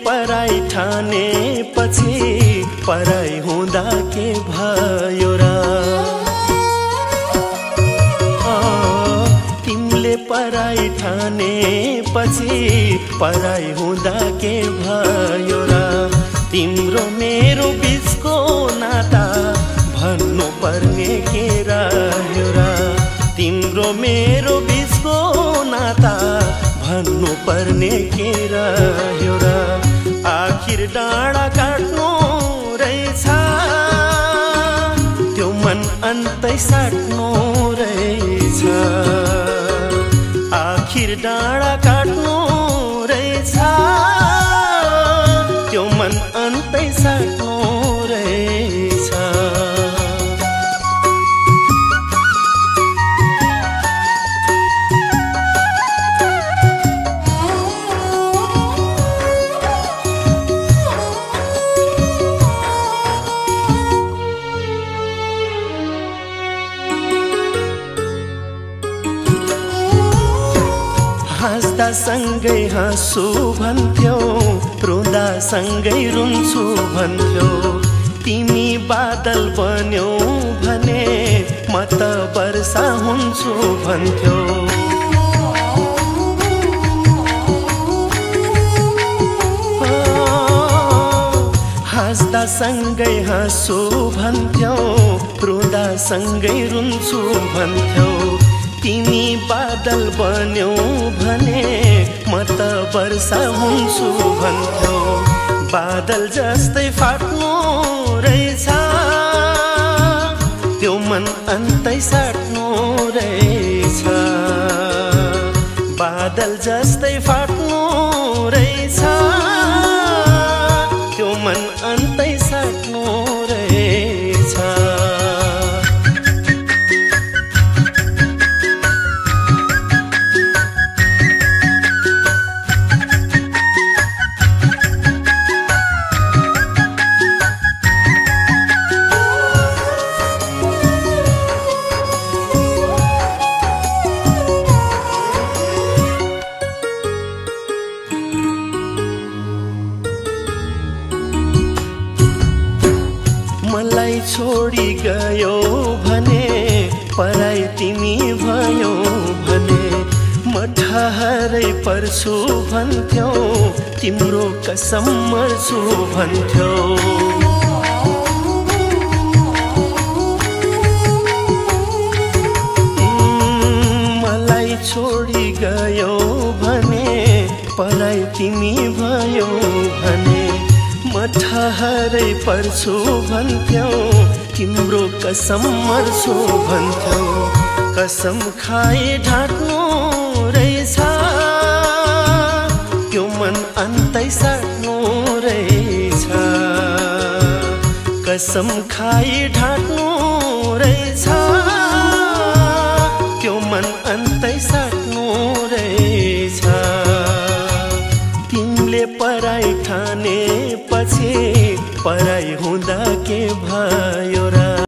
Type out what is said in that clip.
पराई ठाने पछि पराई हुँदा के भयो र तिमीले पराई ठाने पछि पराई हुँदा के भयो र तिम्रो मेरो बीचको नाता भन्नु पर्ने के रह्यो र तिम्रो मेरो बीचको नाता भन्नु पर्ने के रह्यो र आखिर डाँडा काट्नु रहेछ त्यो मन अन्तै साट्नु रहेछ आखिर डाँडा काट्नु रहेछ त्यो मन अन्तै साट्नु रहेछ हाँस्दा सँगै हाँसु भन्थ्यौ रुँदा सँगै रुन्छु भन्थ्यौ तिमी बादल बन्यौ भने म त वर्षा हुन्छु भन्थ्यौ हाँस्दा सँगै हाँसु भन्थ्यौ रुँदा सँगै रुन्छु भन्थ्यौ तिमी बादल बन्यौ भने म त वर्षा हुन्छु भन्थ्यौ बादल जस्तै फाट्नु रहेछ त्यो मन अन्तै साट्नु रहेछ बादल जस्तै फाट्नु रहेछ त्यो मन अन्तै साट्नु रहेछ मलाई छोडी गयो भने पराई तिमी भयो भने म ठहरै पर्छु भन्थ्यौ तिम्रो कसम मर्छु भन्थ्यौ मलाई छोडी गयो भने पराई तिमी भयो भने म ठहरै पर्छु भन्थ्यौ तिम्रो कसम मर्छु भन्थ्यौ कसम खाए ढाट्नु रहेछ त्यो मन अन्तै साट्नु रहेछ कसम खाए ढाट्नु रहेछ त्यो मन अन्तै साट्नु रहेछ तिमीले पराई ठाने पछि पराई हुँदा के भयो र